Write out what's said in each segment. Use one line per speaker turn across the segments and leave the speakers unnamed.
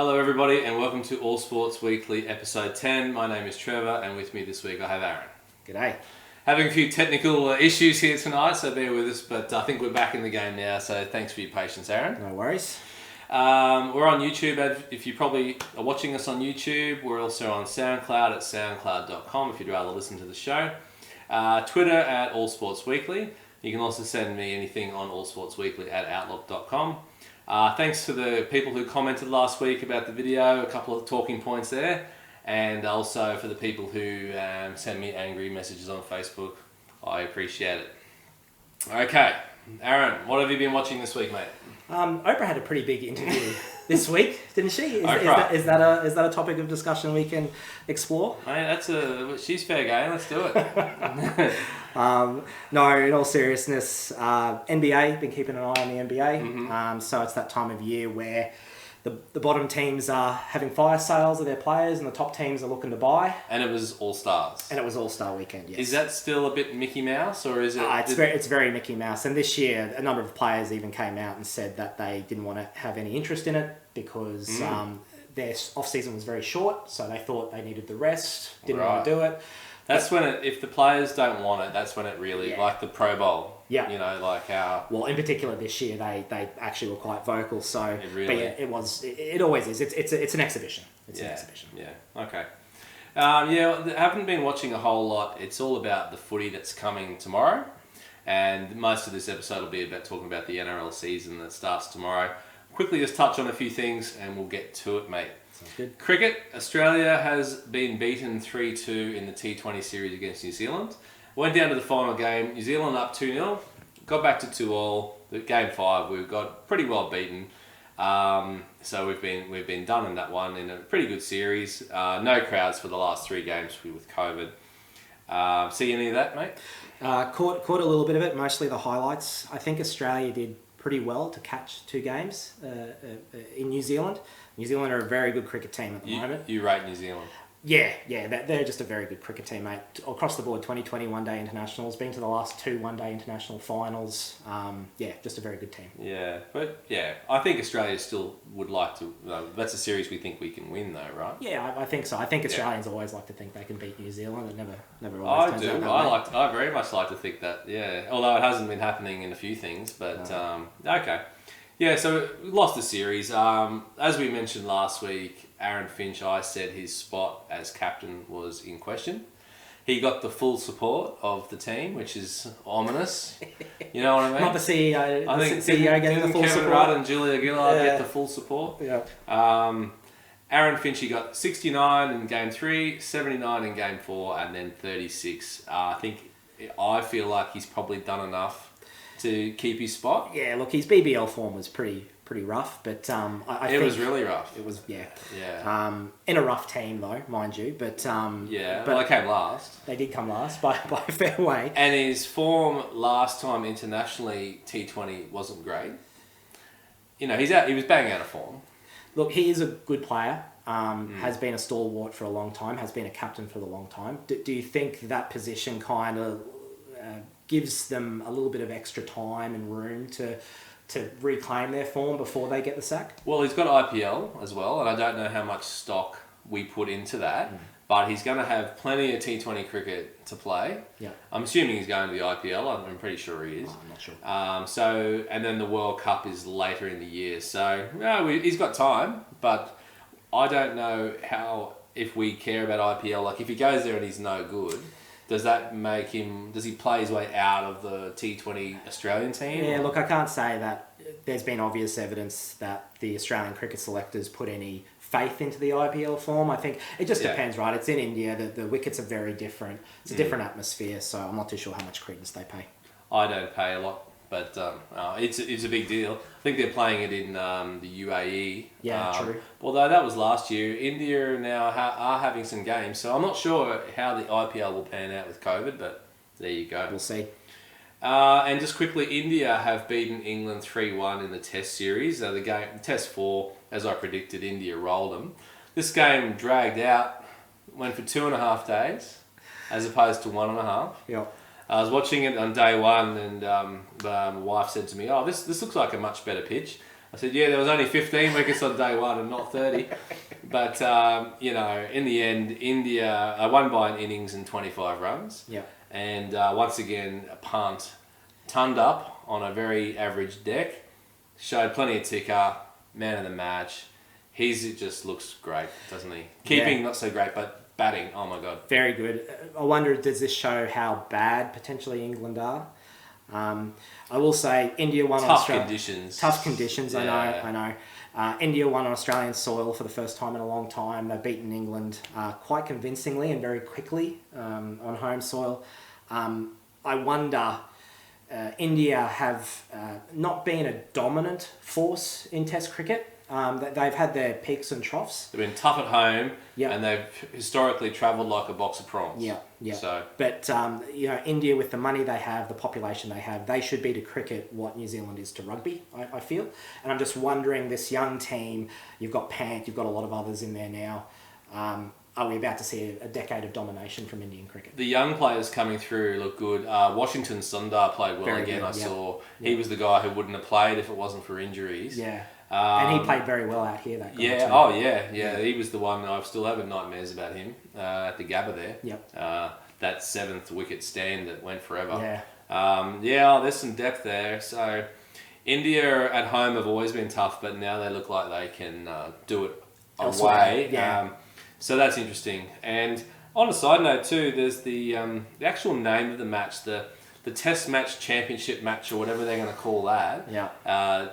Hello everybody and welcome to All Sports Weekly episode 10. My name is Trevor and with me this week I have Aaron.
G'day.
Having a few technical issues here tonight, so bear with us, but I think we're back in the game now, so thanks for your patience, Aaron.
No worries.
We're on YouTube. If you probably are watching us on YouTube, we're also on SoundCloud at soundcloud.com if you'd rather listen to the show. Twitter at All Sports Weekly. You can also send me anything on allsportsweekly at outlook.com. Thanks to the people who commented last week about the video, a couple of talking points there, and also for the people who send me angry messages on Facebook. I appreciate it. Okay, Aaron, what have you been watching this week, mate?
Oprah had a pretty big interview this week, didn't she? Is
Oprah.
that a topic of discussion we can explore?
Mate, she's fair game. Let's do it.
No, in all seriousness, NBA, been keeping an eye on the NBA.
Mm-hmm.
So it's that time of year where the bottom teams are having fire sales of their players and the top teams are looking to buy.
And it was All-Stars.
And it was All-Star weekend, yes.
Is that still a bit Mickey Mouse, or is it...
It's very Mickey Mouse. And this year, a number of players even came out and said that they didn't want to have any interest in it because their off-season was very short, so they thought they needed the rest, didn't want to do it.
That's when if the players don't want it, that's when it really, like the Pro Bowl.
Yeah.
You know, like how...
Well, in particular this year, they actually were quite vocal, so...
It really...
But yeah, it always is. It's an exhibition. It's an exhibition.
Yeah, okay. I haven't been watching a whole lot. It's all about the footy that's coming tomorrow. And most of this episode will be about talking about the NRL season that starts tomorrow. Quickly just touch on a few things and we'll get to it, mate.
Sounds good.
Cricket, Australia has been beaten 3-2 in the T20 series against New Zealand. Went down to the final game, New Zealand up 2-0, got back to 2-2. Game 5 we got pretty well beaten. So we've been done in that one in a pretty good series. No crowds for the last 3 games with COVID. See any of that, mate?
Caught a little bit of it, mostly the highlights. I think Australia did pretty well to catch 2 games in New Zealand. New Zealand are a very good cricket team at the moment.
You rate New Zealand?
Yeah, they're just a very good cricket team, mate. Across the board, 2020 one-day internationals, been to the last 2 one-day international finals. Just a very good team.
Yeah, but yeah, I think Australia still would like to. That's a series we think we can win, though, right?
Yeah, I think so. I think Australians always like to think they can beat New Zealand. It never always turns out that way.
I very much like to think that. Yeah, although it hasn't been happening in a few things, but okay. Yeah, so we lost the series. As we mentioned last week, Aaron Finch, I said his spot as captain was in question. He got the full support of the team, which is ominous. You know what I mean?
Not the CEO.
I think
CEO getting the full
Kevin
support.
Rudd and Julia Gillard get the full support.
Yeah.
Aaron Finch got 69 in game 3, 79 in game 4, and then 36. I feel like he's probably done enough to keep his spot.
Yeah, look, his BBL form was pretty rough, but I think
it was really rough.
It was, yeah.
Yeah.
In a rough team though, mind you, but
yeah,
but
they came last.
They did come last by a fair way.
And his form last time internationally T20 wasn't great. You know, he was banging out of form.
Look, he is a good player. Has been a stalwart for a long time. Has been a captain for a long time. Do you think that position kind of gives them a little bit of extra time and room to reclaim their form before they get the sack?
Well, he's got IPL as well, and I don't know how much stock we put into that, but he's going to have plenty of T20 cricket to play.
Yeah,
I'm assuming he's going to the IPL. I'm pretty sure he is.
I'm not sure.
And then the World Cup is later in the year, so he's got time, but I don't know if we care about IPL. Like if he goes there and he's no good, does that make him... Does he play his way out of the T20 Australian team?
Yeah, look, I can't say that there's been obvious evidence that the Australian cricket selectors put any faith into the IPL form. I think it just depends, right? It's in India. The wickets are very different. It's a different atmosphere, so I'm not too sure how much credence they pay.
I don't pay a lot, but it's a big deal. I think they're playing it in the UAE.
Yeah, true.
Although that was last year. India now are having some games, so I'm not sure how the IPL will pan out with COVID, but there you go.
We'll see.
And just quickly, India have beaten England 3-1 in the Test series. The Test 4, as I predicted, India rolled them. This game dragged out, went for 2.5 days, as opposed to 1.5.
Yeah.
I was watching it on day 1 and my wife said to me, this looks like a much better pitch. I said, yeah, there was only 15 wickets on day one and not 30. But, in the end, India won by an innings and 25 runs.
Yeah.
And once again, a punt turned up on a very average deck. Showed plenty of ticker, man of the match. He just looks great, doesn't he? Keeping, not so great, but batting, oh my God.
Very good. I wonder, does this show how bad potentially England are? I will say India won on Australia. Tough conditions,
Yeah.
I know. India won on Australian soil for the first time in a long time. They've beaten England quite convincingly and very quickly on home soil. I wonder, India have not been a dominant force in Test cricket. They've had their peaks and troughs.
They've been tough at home,
Yep.
and they've historically travelled like a box of prawns.
Yeah.
So,
But, India, with the money they have, the population they have, they should be to cricket what New Zealand is to rugby, I feel. And I'm just wondering, this young team, you've got Pant, you've got a lot of others in there now. Are we about to see a decade of domination from Indian cricket?
the young players coming through look good. Washington Sundar played well
Very
again,
good,
I
yeah.
saw. He was the guy who wouldn't have played if it wasn't for injuries.
Yeah. And he played very well out here, that guy. Too.
Yeah. He was the one. I still have nightmares about him at the Gabba there.
Yep.
That 7th wicket stand that went forever.
Yeah.
There's some depth there. So India at home have always been tough, but now they look like they can do it
Elsewhere,
away.
yeah.
So that's interesting. And on a side note too, there's the actual name of the match, the Test match, championship match, or whatever they're going to call that.
Yeah.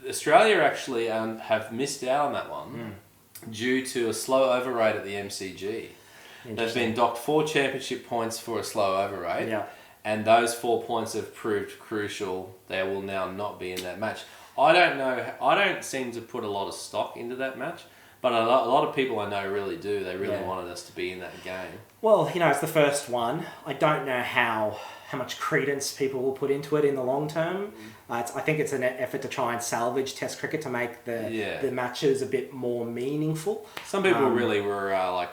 Australia actually have missed out on that one due to a slow over rate at the MCG. They've been docked 4 championship points for a slow over rate,
Yeah.
and those 4 points have proved crucial. They will now not be in that match. I don't know. I don't seem to put a lot of stock into that match, but a lot of people I know really do. They really wanted us to be in that game.
Well, it's the first one. I don't know how much credence people will put into it in the long term. I think it's an effort to try and salvage Test cricket to make the matches a bit more meaningful.
Some people really were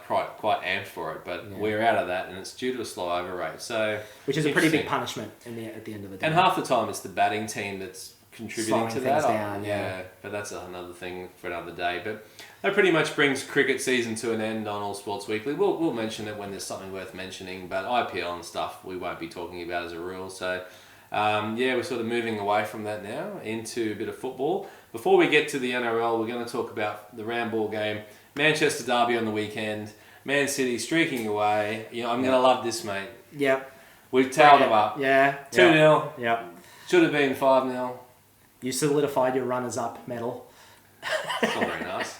quite amped for it, but we're out of that, and it's due to a slow over rate. So,
which is a pretty big punishment at the end of the day.
And half the time, it's the batting team that's contributing
Slowing
to
things
that.
down, yeah.
But that's another thing for another day. But that pretty much brings cricket season to an end on All Sports Weekly. We'll mention it when there's something worth mentioning, but IPL and stuff we won't be talking about as a rule. So, we're sort of moving away from that now into a bit of football. Before we get to the NRL, we're going to talk about the round ball game. Manchester Derby on the weekend. Man City streaking away. I'm going to love this, mate.
Yep.
We've tailed them up.
Yeah.
2-0.
Yep.
Should have been 5-0.
You solidified your runners-up medal.
It's not very nice.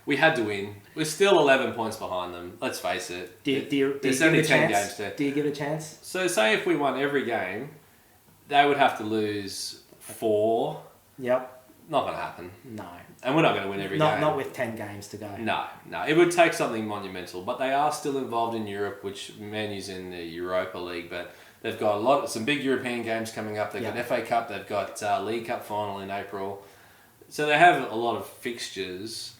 We had to win. We're still 11 points behind them. Let's face it.
Do you give
There's
it
only
a
10
chance?
games to.
Do you give it a chance?
So say if we won every game, they would have to lose 4.
Yep.
Not going to happen.
No.
And we're not going to win every game.
Not with 10 games to go.
No. It would take something monumental. But they are still involved in Europe, which Man U's in the Europa League. But they've got some big European games coming up. They've got FA Cup. They've got League Cup final in April. So they have a lot of fixtures,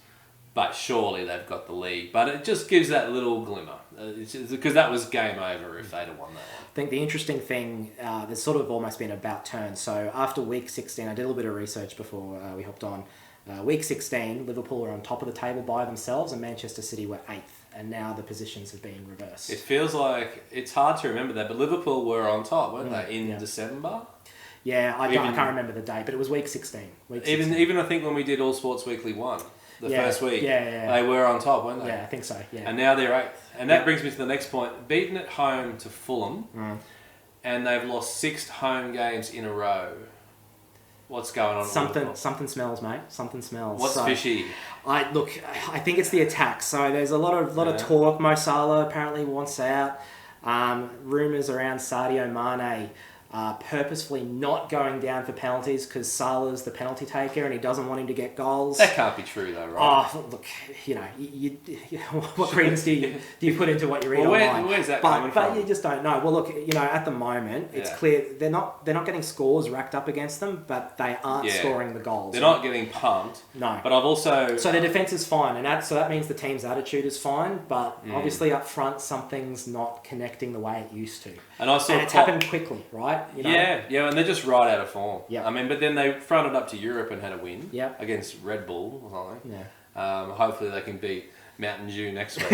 but surely they've got the league. But it just gives that little glimmer. Because that was game over if they'd have won that one.
I think the interesting thing, there's sort of almost been about turn. So after week 16, I did a little bit of research before we hopped on. Week 16, Liverpool were on top of the table by themselves and Manchester City were 8th. And now the positions have been reversed.
It feels like, it's hard to remember that, but Liverpool were on top, weren't they, in December?
Yeah, I can't remember the date, but it was week 16.
Even I think when we did All Sports Weekly 1, the first week, they were on top, weren't they?
Yeah, I think so, yeah.
And now they're 8th. And that brings me to the next point. Beaten at home to Fulham, and they've lost 6 home games in a row. What's going on?
Something smells, mate. Something smells.
What's fishy?
I think it's the attack. So there's a lot of talk. Mo Salah apparently wants out. Rumours around Sadio Mane purposefully not going down for penalties because Salah's the penalty taker and he doesn't want him to get goals.
That can't be true though, right?
Oh, look, you what credence do you put into what you read online?
Where's that coming from?
But you just don't know. Well, look, at the moment, it's clear they're not getting scores racked up against them, but they aren't scoring the goals.
They're not getting pumped.
No.
But I've also...
So their defence is fine, and that means the team's attitude is fine, but obviously up front, something's not connecting the way it used to.
And it's
happened quickly, right? out. You know?
Yeah, and they're just right out of form.
Yeah.
I mean, but then they fronted up to Europe and had a win.
Yeah.
Against Red Bull or something.
Yeah.
Hopefully they can beat Mountain Dew next week.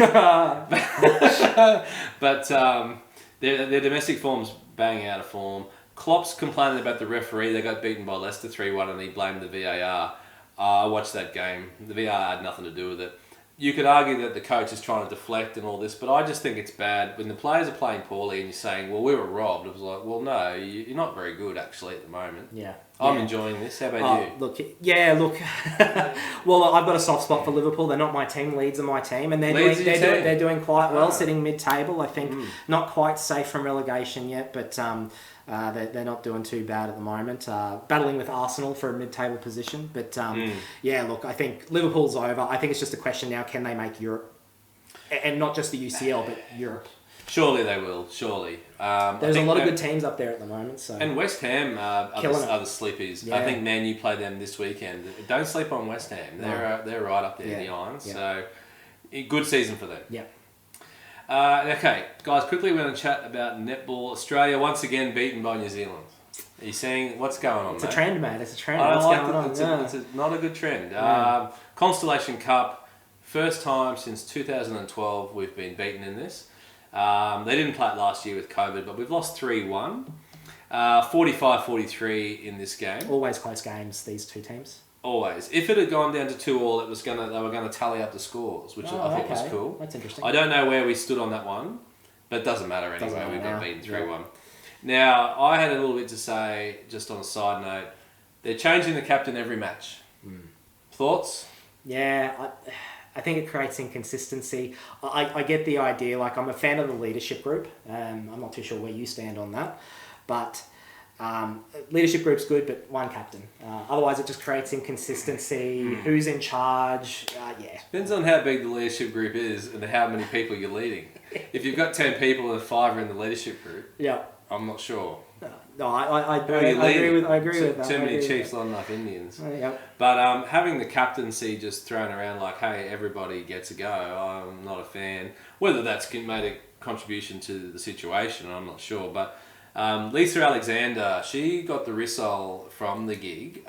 But their domestic form's bang out of form. Klopp's complaining about the referee. They got beaten by Leicester 3-1 and he blamed the VAR. I watched that game. The VAR had nothing to do with it. You could argue that the coach is trying to deflect and all this, but I just think it's bad when the players are playing poorly and you're saying, well, we were robbed. It was like, well, no, you're not very good actually at the moment.
Yeah.
I'm enjoying this. How about you?
Look. Well, I've got a soft spot for Liverpool. They're not my team. Leeds are my team, and they're doing quite well, sitting mid-table. I think not quite safe from relegation yet, but they're not doing too bad at the moment. Battling with Arsenal for a mid-table position, but look, I think Liverpool's over. I think it's just a question now: can they make Europe, and not just the UCL, but Europe?
Surely they will. Surely.
There's a lot of good teams up there at the moment. So.
And West Ham are the sleepies.
Yeah.
I think Man U play them this weekend. Don't sleep on West Ham. They're right up there in the irons.
Yeah.
So, good season for them.
Yeah.
Okay, guys, quickly we're going to chat about netball. Australia once again beaten by New Zealand. Are you seeing what's going on?
It's a trend, mate. It's a trend.
I
what's
like
going
it.
on?
It's not a good trend. Constellation Cup, first time since 2012 we've been beaten in this. They didn't play it last year with COVID, but we've lost 3-1. 45-43 in this game.
Always close games, these two teams.
Always. If it had gone down to 2-2, they were gonna tally up the scores, which I thought was cool.
That's interesting.
I don't know where we stood on that one, but it doesn't matter anyway. We got beaten 3-1. Now, I had a little bit to say, just on a side note. They're changing the captain every match. Thoughts?
Yeah, I think it creates inconsistency. I get the idea. Like, I'm a fan of the leadership group. I'm not too sure where you stand on that, but leadership group's good, but one captain. Otherwise, it just creates inconsistency. Who's in charge?
Depends on how big the leadership group is and how many people you're leading. If you've got 10 people and 5 are in the leadership group, I'm not sure.
No, I agree with that.
Too many Chiefs, not enough Indians.
Yep.
But having the captaincy just thrown around like, hey, everybody gets a go, I'm not a fan. Whether that's made a contribution to the situation, I'm not sure. But Lisa Alexander, she got the Rissole from the gig,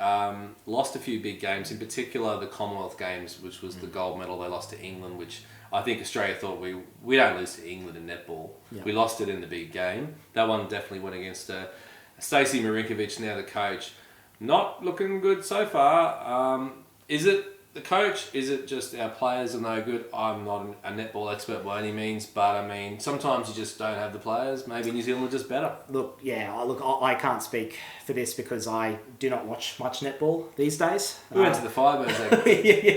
lost a few big games, in particular the Commonwealth Games, which was the gold medal they lost to England, which I think Australia thought we don't lose to England in netball.
Yeah.
We lost it in the big game. That one definitely went against Stacey Marinkovic, now the coach. Not looking good so far. Is it the coach? Is it just our players are no good? I'm not a netball expert by any means, but I mean, sometimes you just don't have the players. Maybe New Zealand are just better.
I can't speak for this because I do not watch much netball these days.
We went to the Firebirds.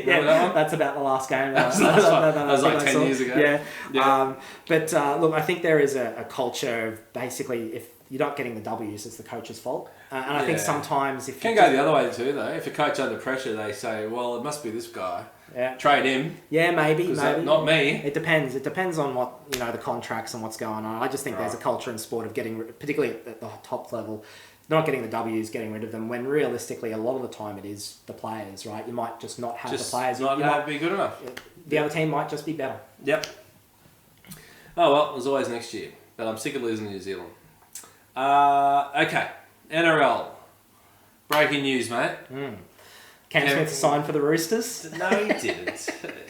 Remember that one? That's about the last game.
That was like 10 years ago.
Yeah. Look, I think there is a culture of basically if you're not getting the W's, it's the coach's fault. And I think sometimes if
can go the other way too, though. If a coach under pressure, they say, "Well, it must be this guy. Trade him."
Yeah, maybe.
Not me.
It depends. It depends on what the contracts and what's going on. I just think there's a culture in sport of getting, particularly at the top level, not getting the W's, getting rid of them. When realistically, a lot of the time it is the players, right? You might just not have the players.
You might be good enough.
The other team might just be better.
Yep. Oh well, there's always next year. But I'm sick of losing to New Zealand. Okay, NRL. Breaking news, mate.
Cam Smith signed for the Roosters.
No, he didn't.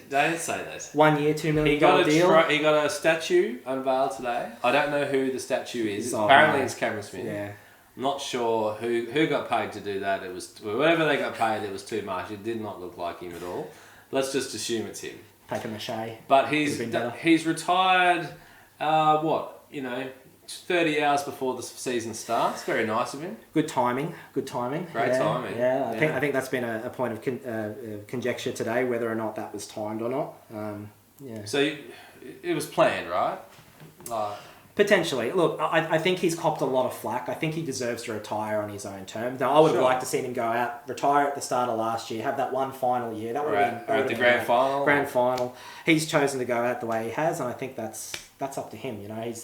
Don't say that.
1 year, $2 million deal.
He got a statue unveiled today. I don't know who the statue is.
Oh,
Apparently it's Cameron Smith.
Yeah.
I'm not sure who got paid to do that. It was whatever they got paid. It was too much. It did not look like him at all. Let's just assume it's him.
Paper mache.
But he's retired. 30 hours before the season starts. Very nice of him.
Good timing. Great timing. Yeah, I think that's been a point of conjecture today, whether or not that was timed or not.
So it was planned, right?
Potentially. Look, I think he's copped a lot of flack. I think he deserves to retire on his own terms. Now, I would have liked to see him go out, retire at the start of last year, have that one final year. That would have been...
Or at the grand final.
Grand final. He's chosen to go out the way he has, and I think that's up to him. He's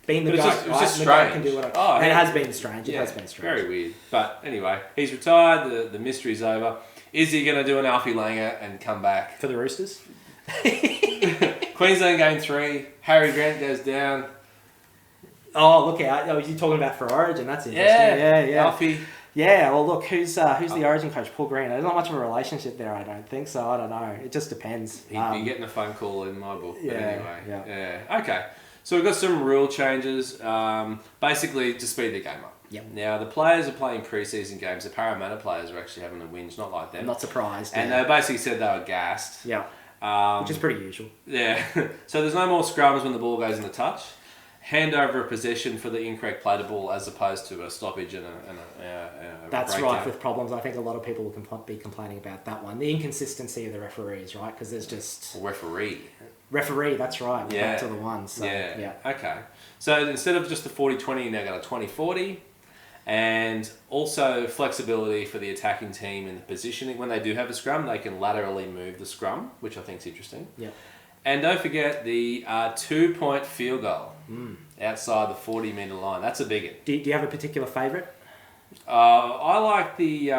been the guy.
It was just strange.
Can do it has been strange. It has been strange.
Very weird. But anyway, he's retired. The mystery's over. Is he going to do an Alfie Langer and come back?
For the Roosters?
Queensland game 3. Harry Grant goes down.
Oh, look out! Oh, you're talking about for Origin. That's interesting. Yeah.
Alfie.
Yeah, well, look, who's the Origin coach? Paul Green. There's not much of a relationship there, I don't think. So I don't know. It just depends.
He'd be getting a phone call in my book. But anyway.
Yeah.
Okay. So we've got some rule changes, basically to speed the game up.
Yep.
Now the players are playing pre-season games. The Parramatta players are actually having a whinge, not like them.
I'm not surprised.
And they basically said they were gassed.
Yeah. Which is pretty usual.
Yeah. So there's no more scrums when the ball goes in the touch. Hand over a possession for the incorrect play to ball as opposed to a stoppage and a
That's
breakdown.
right with problems. I think a lot of people will be complaining about that one. The inconsistency of the referees, right? Because there's just... Referee, that's right. We're back to the one. So, yeah.
Okay. So instead of just the 40-20, now got a 20-40. And also flexibility for the attacking team in the positioning. When they do have a scrum, they can laterally move the scrum, which I think is interesting.
Yeah.
And don't forget the 2-point field goal outside the 40-metre line. That's a big one.
Do you have a particular favourite?
I like the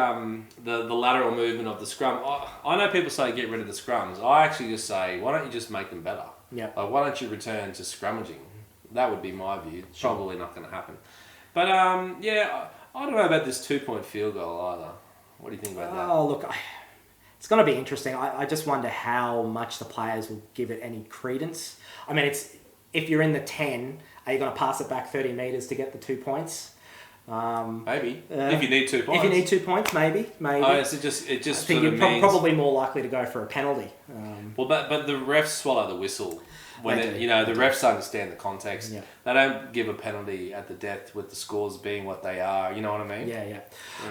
lateral movement of the scrum. I know people say get rid of the scrums. I actually just say, why don't you just make them better?
Yeah.
Like, why don't you return to scrummaging? That would be my view. It's probably not going to happen. But I don't know about this 2-point field goal either. What do you think about that?
Oh, look, it's going to be interesting. I just wonder how much the players will give it any credence. I mean, if you're in the 10, are you going to pass it back 30 metres to get the 2 points?
Maybe. If you need 2 points.
If you need 2 points, maybe.
Oh, so it just
I think
sort of
you're
means...
probably more likely to go for a penalty.
Well, but the refs swallow the whistle. When the refs understand the context.
Yeah.
They don't give a penalty at the death with the scores being what they are. You know what I mean?
Yeah.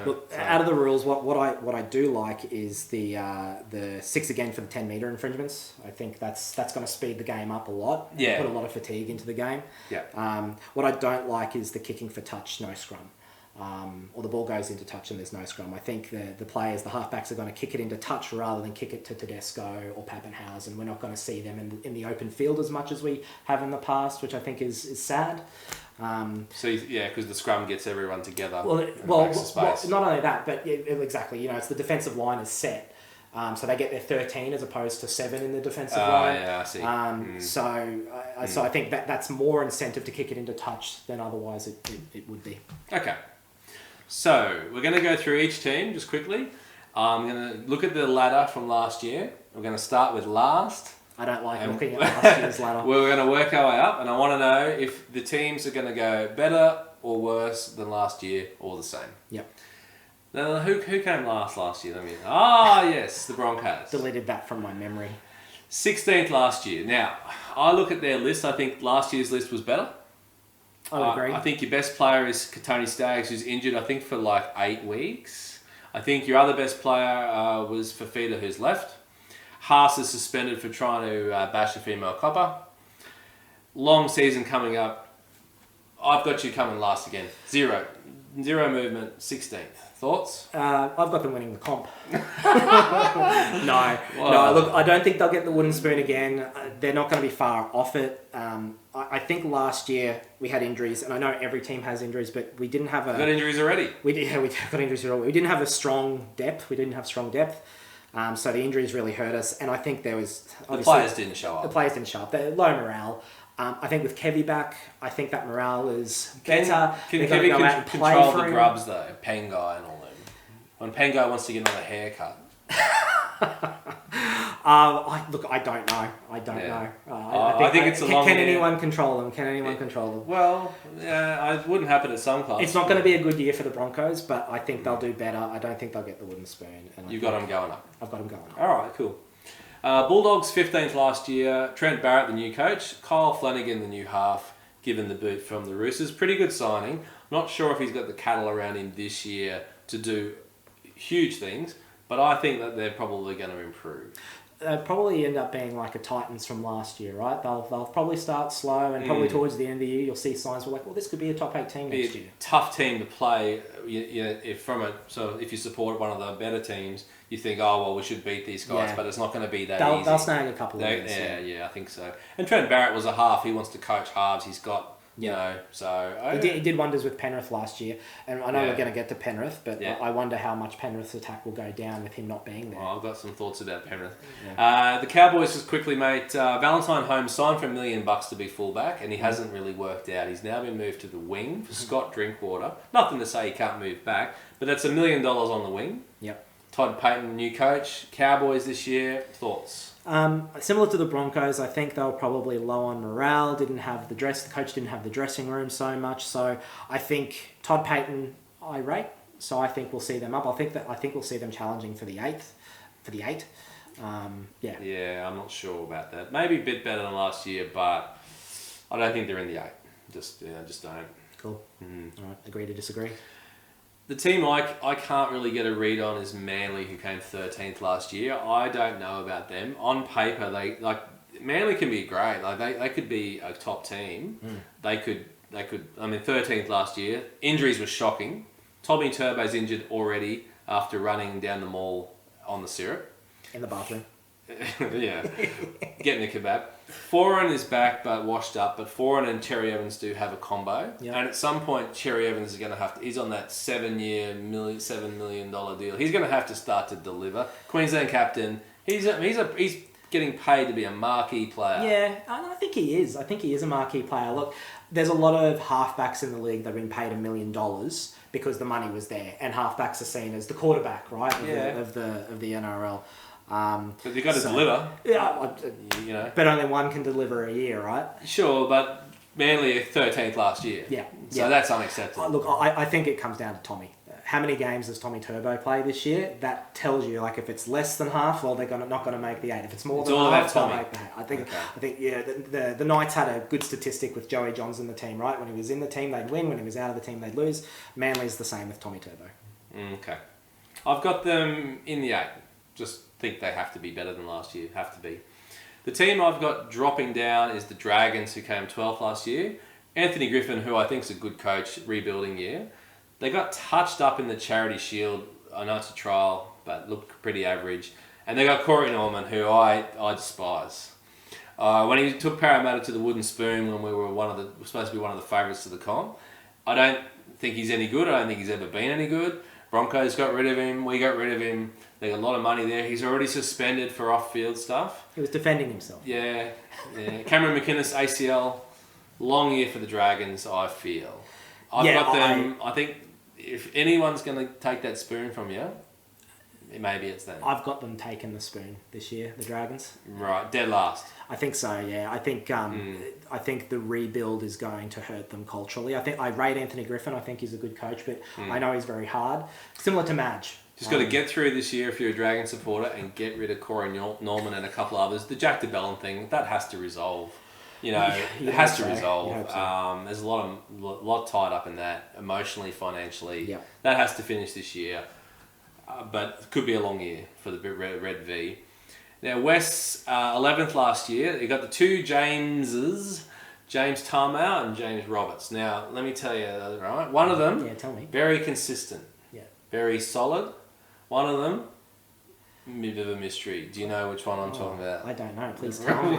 Look, out of the rules, what I do like is the 6 again for the 10-metre infringements. I think that's going to speed the game up a lot.
Yeah.
Put a lot of fatigue into the game.
Yeah.
What I don't like is the kicking for touch, no scrum. Or the ball goes into touch and there's no scrum. I think the players, the halfbacks, are going to kick it into touch rather than kick it to Tedesco or Pappenhausen. We're not going to see them in the open field as much as we have in the past, which I think is sad.
Because the scrum gets everyone together.
Well, not only that, but exactly. It's the defensive line is set. So they get their 13 as opposed to 7 in the defensive line.
Yeah, I see.
So I think that's more incentive to kick it into touch than otherwise it would be.
Okay. So we're going to go through each team just quickly. I'm going to look at the ladder from last year. We're going to start with last.
I don't like looking at last year's ladder.
We're going to work our way up, and I want to know if the teams are going to go better or worse than last year or the same.
Yep.
Now, who came last year? Yes, the Broncos.
Deleted that from my memory.
16th last year. Now, I look at their list. I think last year's list was better.
I would agree.
I think your best player is Tony Staggs, who's injured, I think, for like 8 weeks. I think your other best player was Fafita, who's left. Haas is suspended for trying to bash a female copper. Long season coming up. I've got you coming last again. Zero movement, 16th. Thoughts?
I've got them winning the comp. No, look, I don't think they'll get the wooden spoon again. They're not going to be far off it. I think last year we had injuries, and I know every team has injuries, but we didn't have
We got injuries already.
We got injuries already. We didn't have strong depth. So the injuries really hurt us, and I think there was...
The players didn't show up.
They're low morale. I think with Kevy back, I think that morale is better.
Can Kevy control the grubs though? Pangai and all them. When Pangai wants to get another haircut.
I don't know. I think it's a long year. Can anyone control them?
Well, it wouldn't happen at some clubs.
It's not going to be a good year for the Broncos, but I think they'll do better. I don't think they'll get the wooden spoon.
You've got them going up.
I've got them going up.
All right, cool. Bulldogs 15th last year. Trent Barrett, the new coach. Kyle Flanagan, the new half, given the boot from the Roosters. Pretty good signing. Not sure if he's got the cattle around him this year to do huge things, but I think that they're probably going to improve.
They'll probably end up being like a Titans from last year, right? They'll probably start slow, and probably towards the end of the year, you'll see signs where this could be a top 8 team next year.
Tough team to play. If you support one of the better teams, you think, we should beat these guys, but it's not going to be that easy.
They'll snag a couple of wins.
Yeah, I think so. And Trent Barrett was a half. He wants to coach halves. He's got You know, so
He did wonders with Penrith last year, and I know
Yeah.
we're going to get to Penrith, but
Yeah.
I wonder how much Penrith's attack will go down with him not being there.
Well, I've got some thoughts about Penrith.
Yeah.
The Cowboys just quickly, mate. Valentine Holmes signed for $1 million to be fullback, and he hasn't really worked out. He's now been moved to the wing for Scott Drinkwater. Nothing to say he can't move back, but that's $1 million on the wing.
Yep.
Todd Payton, new coach. Cowboys this year. Thoughts?
Similar to the Broncos, I think they were probably low on morale. The coach didn't have the dressing room so much. So I think Todd Payton, I rate. So I think we'll see them up. I think we'll see them challenging for the eight. Yeah.
Yeah, I'm not sure about that. Maybe a bit better than last year, but I don't think they're in the 8. Just don't.
Cool. All right. Agree to disagree.
The team I can't really get a read on is Manly, who came 13th last year. I don't know about them. On paper, Manly can be great. Like they could be a top team. They could. I mean, 13th last year. Injuries were shocking. Tommy Turbo's injured already after running down the mall on the syrup.
In the bathroom.
Yeah, getting a kebab. Foran is back but washed up, but Foran and Cherry Evans do have a combo.
Yep.
And at some point, Cherry Evans is going to have to, he's on that $7 million deal. He's going to have to start to deliver. Queensland captain, he's getting paid to be a marquee player.
Yeah, I think he is. I think he is a marquee player. Look, there's a lot of halfbacks in the league that have been paid $1 million because the money was there, and halfbacks are seen as the quarterback, right? Of the NRL.
But you've got to deliver.
Yeah,
You know.
but only one can deliver a year, right?
Sure, but Manly 13th last year.
Yeah.
So that's unacceptable.
Look, I think it comes down to Tommy. How many games does Tommy Turbo play this year? That tells you, like, if it's less than half, well, they're not going to make the 8. If it's more than half, they'll make the 8. I think the Knights had a good statistic with Joey Johns in the team, right? When he was in the team, they'd win. When he was out of the team, they'd lose. Manly's the same with Tommy Turbo.
Okay. I've got them in the 8. Just think they have to be better than last year. Have to be. The team I've got dropping down is the Dragons, who came 12th last year. Anthony Griffin, who I think is a good coach, rebuilding year. They got touched up in the Charity Shield. I know it's a trial, but looked pretty average. And they got Corey Norman, who I despise. When he took Parramatta to the Wooden Spoon when we were supposed to be one of the favourites to the comp, I don't think he's any good. I don't think he's ever been any good. Broncos got rid of him. We got rid of him. They got a lot of money there. He's already suspended for off-field stuff.
He was defending himself.
Yeah. Cameron McInnes, ACL. Long year for the Dragons, I feel. I've got them. I think if anyone's going to take that spoon from you, maybe it's them.
I've got them taking the spoon this year, the Dragons.
Right, dead last.
I think so. Yeah, I think the rebuild is going to hurt them culturally. I rate Anthony Griffin. I think he's a good coach, but I know he's very hard. Similar to Madge.
Just got to get through this year if you're a Dragon supporter and get rid of Corey Norman and a couple others. The Jack DeBellin thing, that has to resolve. You know, it has to resolve. So. There's a lot tied up in that, emotionally, financially.
Yep.
That has to finish this year. But it could be a long year for the Red V. Now, West, 11th last year. You got the two Jameses, James Tarmow and James Roberts. Now, let me tell you, right? One of them,
tell me.
very consistent.
Yeah.
Very solid. One of them, bit of a mystery. Do you know which one I'm talking about?
I don't know. Please tell me.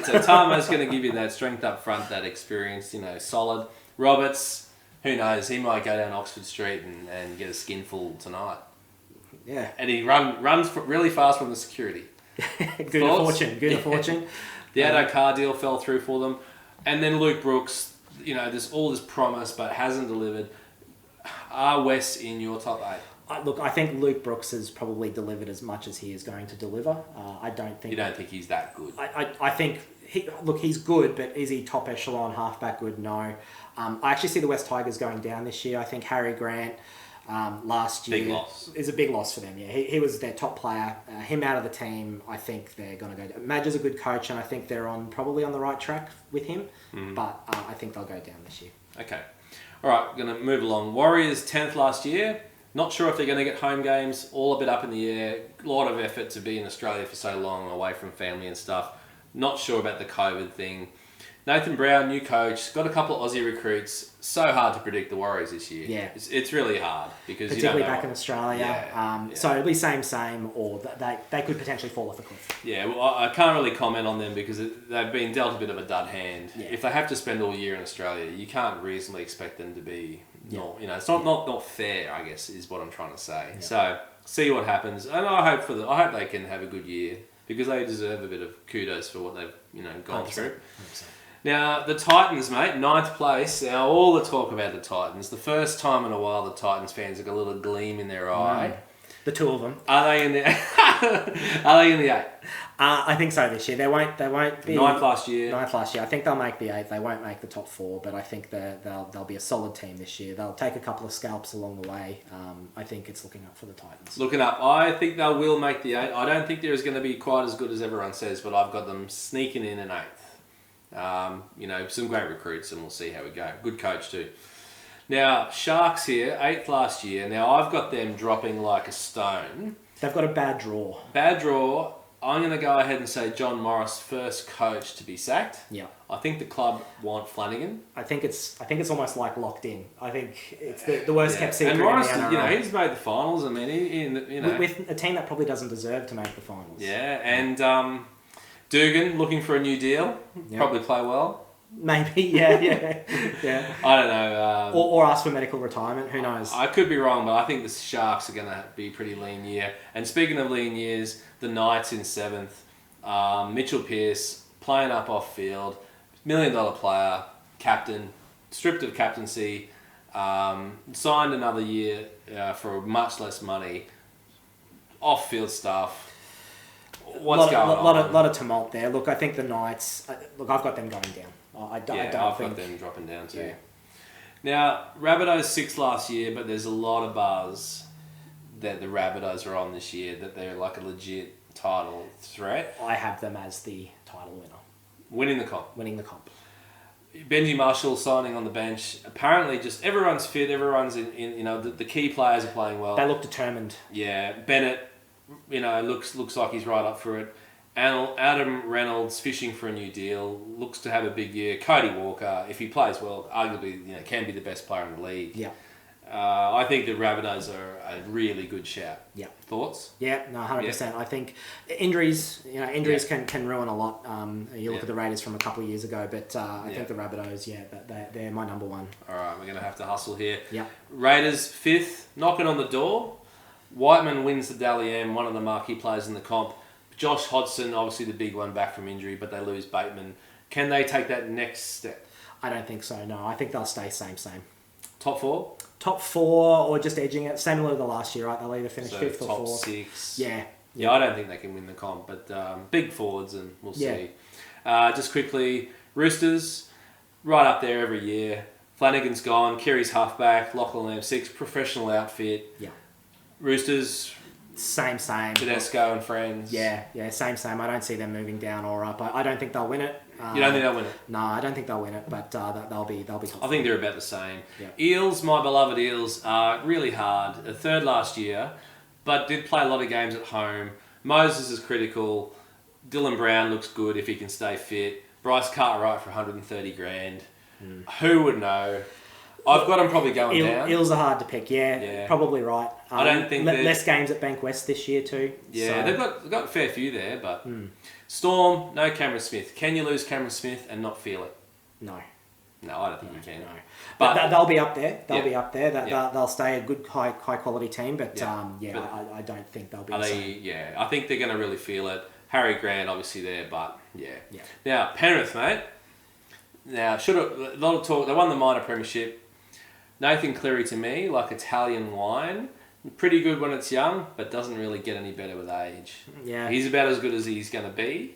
So Tarmow's going to give you that strength up front, that experience, solid. Roberts, who knows? He might go down Oxford Street and get a skinful tonight.
Yeah.
And he runs really fast from the security.
Good of fortune.
The Addo Carr deal fell through for them. And then Luke Brooks, there's all this promise but hasn't delivered. Are West in your top 8?
Look, I think Luke Brooks has probably delivered as much as he is going to deliver. I don't think...
You don't think he's that good?
I think... he's good, but is he top echelon halfback good? No. I actually see the West Tigers going down this year. I think Harry Grant last year...
Big loss.
Is a big loss for them, yeah. He was their top player. Him out of the team, I think they're going to go down. Madge is a good coach, and I think they're probably on the right track with him. But I think they'll go down this year.
Okay. All right, going to move along. Warriors 10th last year. Not sure if they're going to get home games. All a bit up in the air. A lot of effort to be in Australia for so long, away from family and stuff. Not sure about the COVID thing. Nathan Brown, new coach, got a couple of Aussie recruits. So hard to predict the Warriors this year.
Yeah.
It's really hard because
particularly
you don't know
back in Australia.
Yeah.
So it'll be same, or they could potentially fall off a cliff.
Yeah, well, I can't really comment on them because they've been dealt a bit of a dud hand.
Yeah.
If they have to spend all year in Australia, you can't reasonably expect them to be... it's not fair, I guess, is what I'm trying to say.
Yeah.
So, see what happens. And I hope they can have a good year because they deserve a bit of kudos for what they've gone
100%.
through.
100%.
Now, the Titans, mate, 9th place. Now, all the talk about the Titans. The first time in a while the Titans fans have got a little gleam in their eye.
The two of them.
Are they in the 8?
I think so this year. They won't be
9th last year.
9th last year. I think they'll make the 8. They won't make the top 4, but I think they'll be a solid team this year. They'll take a couple of scalps along the way. I think it's looking up for the Titans.
Looking up. I think they will make the 8. I don't think they're going to be quite as good as everyone says, but I've got them sneaking in an 8th. Some great recruits, and we'll see how we go. Good coach too. Now, Sharks here, 8th last year. Now, I've got them dropping like a stone.
They've got a bad draw.
Bad draw. I'm going to go ahead and say John Morris, first coach to be sacked.
Yeah.
I think the club want Flanagan.
I think it's almost like locked in. I think it's the worst kept secret.
And Morris,
in the NRL.
he's made the finals. I mean,
with a team that probably doesn't deserve to make the finals.
Yeah, and Dugan looking for a new deal.
Yep.
Probably play well.
Maybe, yeah.
I don't know.
Or ask for medical retirement. Who knows?
I could be wrong, but I think the Sharks are going to be a pretty lean year. And speaking of lean years, the Knights in 7th. Mitchell Pearce playing up off field, $1 million player, captain, stripped of captaincy, signed another year for much less money, off field stuff. What's going on?
Lot of tumult there. Look, I think the Knights. I've got them going down.
I've got them dropping down too. Yeah. Now, Rabbitohs 6th last year, but there's a lot of buzz that the Rabbitohs are on this year, that they're like a legit title threat.
I have them as the title winner.
Winning the comp. Benji Marshall signing on the bench. Apparently, just everyone's fit. Everyone's in the key players are playing well.
They look determined.
Yeah, Bennett, looks like he's right up for it. Adam Reynolds fishing for a new deal, looks to have a big year. Cody Walker, if he plays well, arguably can be the best player in the league.
Yeah.
I think the Rabbitohs are a really good shout.
Yeah.
Thoughts?
Yeah, no, 100%. Yeah. I think injuries can ruin a lot. You look at the Raiders from a couple of years ago, but I think the Rabbitohs, they're my number one.
All right, we're going to have to hustle here.
Yeah.
Raiders 5th, knocking on the door. Whiteman wins the Dally M, one of the marquee players in the comp. Josh Hodgson, obviously the big one, back from injury, but they lose Bateman. Can they take that next step?
I don't think so, no. I think they'll stay same.
Top 4?
Top 4 or just edging it. Similar to the last year, right? They'll either finish 5th or 4th.
Top 6.
Yeah.
Yeah, I don't think they can win the comp, but big forwards and we'll see. Just quickly, Roosters, right up there every year. Flanagan's gone, Kerry's halfback, Lachlan Lamb 6, professional outfit.
Yeah.
Roosters...
Same.
Tedesco and friends.
Yeah, same. I don't see them moving down or up. I don't think they'll win it.
You don't think they'll win it?
No, I don't think they'll win it, but they'll be top.
I think they're about the same.
Yeah.
Eels, my beloved Eels, are really hard. 3rd last year, but did play a lot of games at home. Moses is critical. Dylan Brown looks good if he can stay fit. Bryce Cartwright for $130,000. Who would know? I've got them probably going down.
Eels are hard to pick, probably right.
I don't think
less games at Bank West this year too.
Yeah,
so.
they've got a fair few there, but Storm, no Cameron Smith. Can you lose Cameron Smith and not feel it?
No,
I don't think you can.
No, but they'll be up there.
Yeah.
They'll stay a good high quality team, but I don't think they'll be.
I think they're going to really feel it. Harry Grant obviously there, but yeah. Now Penrith, mate. Now a lot of talk. They won the minor premiership. Nathan Cleary to me, like Italian wine. Pretty good when it's young, but doesn't really get any better with age.
Yeah.
He's about as good as he's going to be.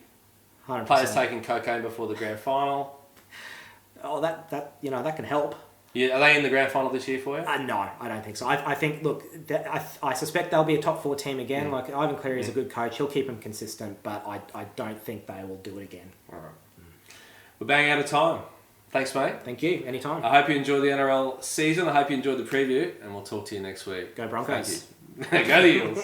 100%.
Players taking cocaine before the grand final.
Oh, that can help.
Yeah, are they in the grand final this year for you?
No, I don't think so. I think, look, I suspect they'll be a top 4 team again. Like, Ivan Cleary is a good coach. He'll keep them consistent, but I don't think they will do it again.
All right. We're bang out of time. Thanks, mate.
Thank you. Anytime.
I hope you enjoyed the NRL season. I hope you enjoyed the preview, and we'll talk to you next week.
Go Broncos.
Thank you. Go the Eels.